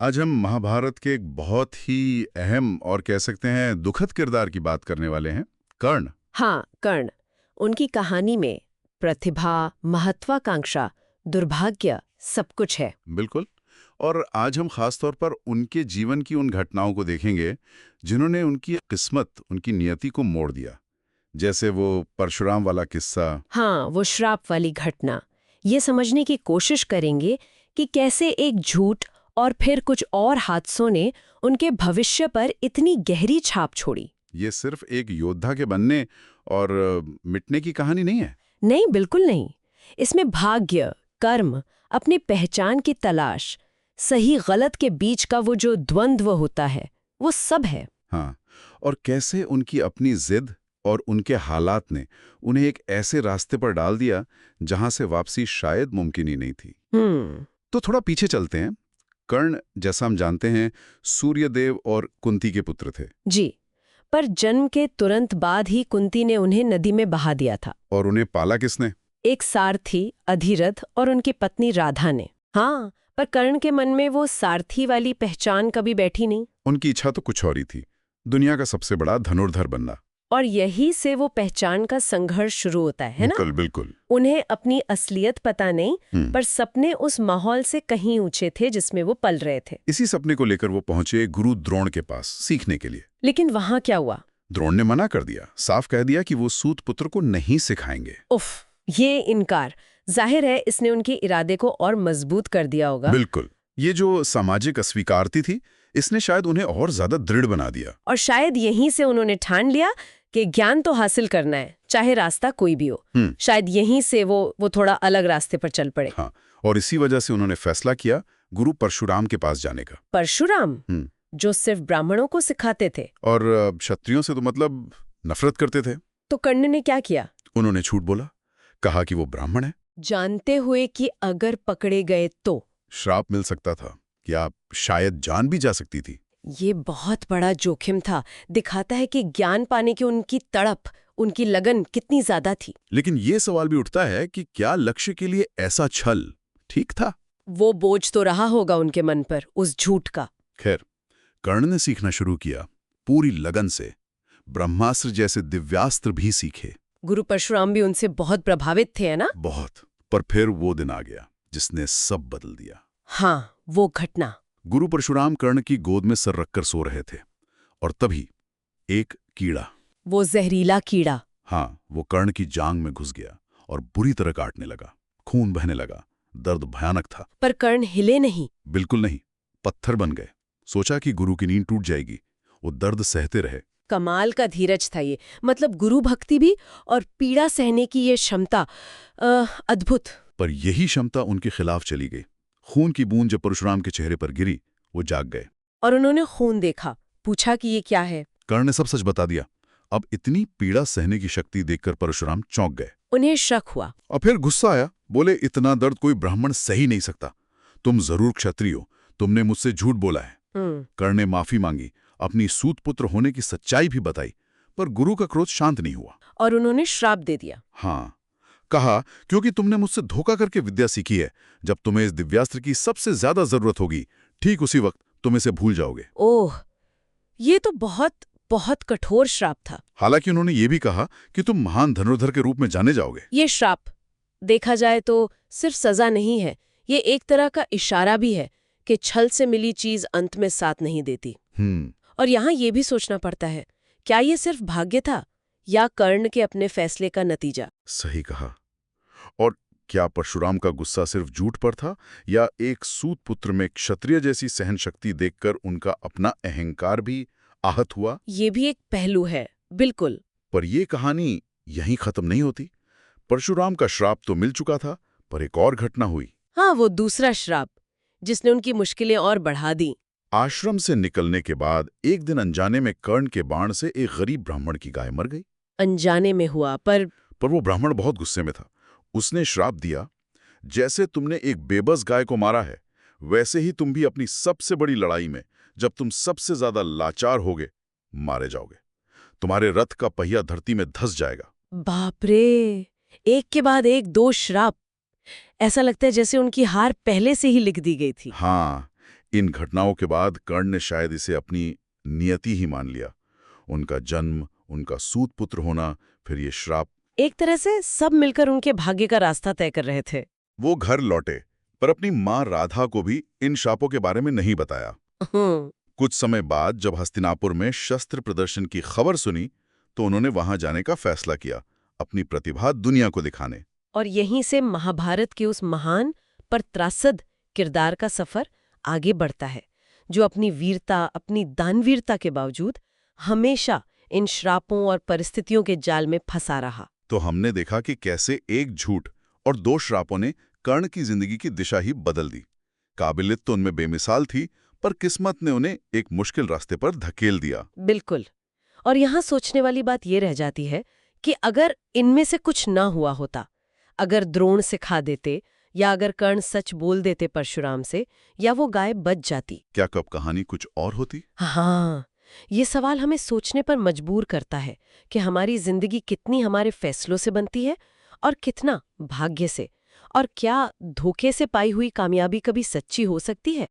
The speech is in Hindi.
आज हम महाभारत के एक बहुत ही अहम और कह सकते हैं दुखद किरदार की बात करने वाले हैं, कर्ण। हाँ, कर्ण। उनकी कहानी में प्रतिभा, महत्वाकांक्षा, दुर्भाग्य सब कुछ है। बिल्कुल। और आज हम खास तौर पर उनके जीवन की उन घटनाओं को देखेंगे जिन्होंने उनकी किस्मत, उनकी नियति को मोड़ दिया। जैसे वो परशुराम वाला किस्सा। हाँ, वो श्राप वाली घटना। ये समझने की कोशिश करेंगे कि कैसे एक झूठ और फिर कुछ और हादसों ने उनके भविष्य पर इतनी गहरी छाप छोड़ी। ये सिर्फ एक योद्धा के बनने और मिटने की कहानी नहीं है। नहीं, बिल्कुल नहीं। इसमें भाग्य, कर्म, अपनी पहचान की तलाश, सही गलत के बीच का वो जो द्वंद्व होता है, वो सब है। हाँ, और कैसे उनकी अपनी जिद और उनके हालात ने उन्हें एक ऐसे रास्ते पर डाल दिया जहां से वापसी शायद मुमकिन ही नहीं थी। तो थोड़ा पीछे चलते हैं। कर्ण, जैसा हम जानते हैं, सूर्यदेव और कुंती के पुत्र थे। जी, पर जन्म के तुरंत बाद ही कुंती ने उन्हें नदी में बहा दिया था। और उन्हें पाला किसने? एक सारथी अधिरथ और उनकी पत्नी राधा ने। हाँ, पर कर्ण के मन में वो सारथी वाली पहचान कभी बैठी नहीं। उनकी इच्छा तो कुछ और ही थी, दुनिया का सबसे बड़ा धनुर्धर बनना। और यही से वो पहचान का संघर्ष शुरू होता है ना? बिल्कुल बिल्कुल। उन्हें अपनी असलियत पता नहीं, पर सपने उस माहौल से कहीं ऊंचे थे जिसमें वो पल रहे थे। इसी सपने को लेकर वो पहुंचे गुरु द्रोण के पास सीखने के लिए। लेकिन वहां क्या हुआ? द्रोण ने मना कर दिया, साफ कह दिया कि वो सूत पुत्र को नहीं सिखाएंगे। उफ, ये इनकार, जाहिर है इसने उनके इरादे को और मजबूत कर दिया होगा। बिल्कुल। ये जो सामाजिक अस्वीकारती थी, इसने शायद उन्हें और ज्यादा दृढ़ बना दिया। और शायद यहीं से उन्होंने ठान लिया कि ज्ञान तो हासिल करना है, चाहे रास्ता कोई भी हो। शायद यहीं से वो थोड़ा अलग रास्ते पर चल पड़े। हाँ, और इसी वजह से उन्होंने फैसला किया गुरु परशुराम के पास जाने का। परशुराम, जो सिर्फ ब्राह्मणों को सिखाते थे और क्षत्रियों से तो मतलब नफरत करते थे। तो कर्ण ने क्या किया? उन्होंने झूठ बोला, कहा कि वो ब्राह्मण है, जानते हुए कि अगर पकड़े गए तो श्राप मिल सकता था, कि आप शायद जान भी जा सकती थी। ये बहुत बड़ा जोखिम था। दिखाता है कि ज्ञान पाने की उनकी तड़प, उनकी लगन कितनी ज्यादा थी। लेकिन ये सवाल भी उठता है कि क्या लक्ष्य के लिए ऐसा छल ठीक था? वो बोझ तो रहा होगा उनके मन पर, उस झूठ का। खैर, कर्ण ने सीखना शुरू किया, पूरी लगन से। ब्रह्मास्त्र जैसे दिव्यास्त्र भी सीखे। गुरु परशुराम भी उनसे बहुत प्रभावित थे, है ना? बहुत। पर फिर वो दिन आ गया जिसने सब बदल दिया। हाँ, वो घटना। गुरु परशुराम कर्ण की गोद में सर रखकर सो रहे थे, और तभी एक कीड़ा, वो जहरीला कीड़ा। हाँ, वो कर्ण की जांग में घुस गया और बुरी तरह काटने लगा। खून बहने लगा, दर्द भयानक था। पर कर्ण हिले नहीं। बिल्कुल नहीं, पत्थर बन गए। सोचा कि गुरु की नींद टूट जाएगी, वो दर्द सहते रहे। कमाल का धीरज था ये। मतलब गुरु भक्ति भी और पीड़ा सहने की ये क्षमता, अद्भुत। पर यही क्षमता उनके खिलाफ चली गई। खून की बूंद जब परशुराम के चेहरे पर गिरी, वो जाग गए। और उन्होंने खून देखा, पूछा कि ये क्या है। कर्ण ने सब सच बता दिया। अब इतनी पीड़ा सहने की शक्ति देखकर परशुराम चौंक गए। उन्हें शक हुआ, और फिर गुस्सा आया। बोले, इतना दर्द कोई ब्राह्मण सही नहीं सकता। तुम जरूर क्षत्रिय हो, तुमने मुझसे झूठ बोला है। कर्ण ने माफी मांगी, अपनी सूत पुत्र होने की सच्चाई भी बताई। पर गुरु का क्रोध शांत नहीं हुआ और उन्होंने श्राप दे दिया। हाँ, कहा, क्योंकि तुमने मुझसे धोखा करके विद्या सीखी है, जब तुम्हें इस दिव्यास्त्र की सबसे ज्यादा जरूरत होगी, ठीक उसी वक्त तुम इसे भूल जाओगे। ओह, ये तो बहुत बहुत कठोर श्राप था। हालांकि उन्होंने ये भी कहा कि तुम महान धनुर्धर के रूप में जाने जाओगे। ये श्राप देखा जाए तो सिर्फ सजा नहीं है, ये एक तरह का इशारा भी है कि छल से मिली चीज अंत में साथ नहीं देती। और यहाँ ये भी सोचना पड़ता है, क्या ये सिर्फ भाग्य था या कर्ण के अपने फैसले का नतीजा? सही कहा। और क्या परशुराम का गुस्सा सिर्फ झूठ पर था, या एक सूत पुत्र में क्षत्रिय जैसी सहन शक्ति देखकर उनका अपना अहंकार भी आहत हुआ? ये भी एक पहलू है, बिल्कुल। पर यह कहानी यहीं खत्म नहीं होती। परशुराम का श्राप तो मिल चुका था, पर एक और घटना हुई। हाँ, वो दूसरा श्राप जिसने उनकी मुश्किलें और बढ़ा दी। आश्रम से निकलने के बाद एक दिन अनजाने में कर्ण के बाण से एक गरीब ब्राह्मण की गाय मर गई। अनजाने में हुआ, पर वो ब्राह्मण बहुत गुस्से में था। उसने श्राप दिया, जैसे तुमने एक बेबस गाय को मारा है, वैसे ही तुम भी अपनी सबसे बड़ी लड़ाई में, जब तुम सबसे ज्यादा लाचार होगे, मारे जाओगे। तुम्हारे रथ का पहिया धरती में धंस जाएगा। बाप रे, एक के बाद एक दो श्राप। ऐसा लगता है जैसे उनकी हार पहले से ही लिख दी गई थी। हाँ, इन घटनाओं के बाद कर्ण ने शायद इसे अपनी नियति ही मान लिया। उनका जन्म, उनका सूत पुत्र होना, फिर ये श्राप। एक तरह से सब मिलकर उनके भाग्य का रास्ता तय कर रहे थे। वो घर लौटे, पर अपनी माँ राधा को भी इन शापों के बारे में नहीं बताया। कुछ समय बाद जब हस्तिनापुर में शस्त्र प्रदर्शन की खबर सुनी, तो उन्होंने वहां जाने का फैसला किया, अपनी प्रतिभा दुनिया को दिखाने। और यहीं से महाभारत के उस महान पर त्रासद किरदार का सफर आगे बढ़ता है, जो अपनी वीरता, अपनी दानवीरता के बावजूद हमेशा इन श्रापों और परिस्थितियों के जाल में फंसा रहा। तो हमने देखा कि कैसे एक झूठ और 2 श्रापों ने कर्ण की जिंदगी की दिशा ही बदल दी। काबिलियत तो उनमें बेमिसाल थी, पर किस्मत ने उन्हें एक मुश्किल रास्ते पर धकेल दिया। बिल्कुल। और यहाँ सोचने वाली बात ये रह जाती है कि अगर इनमें से कुछ ना हुआ होता, अगर द्रोण सिखा देते, या अगर कर्ण सच बोल देते परशुराम से, या वो गाय बच जाती, क्या कब कहानी कुछ और होती? हाँ, ये सवाल हमें सोचने पर मजबूर करता है कि हमारी जिंदगी कितनी हमारे फैसलों से बनती है और कितना भाग्य से, और क्या धोखे से पाई हुई कामयाबी कभी सच्ची हो सकती है।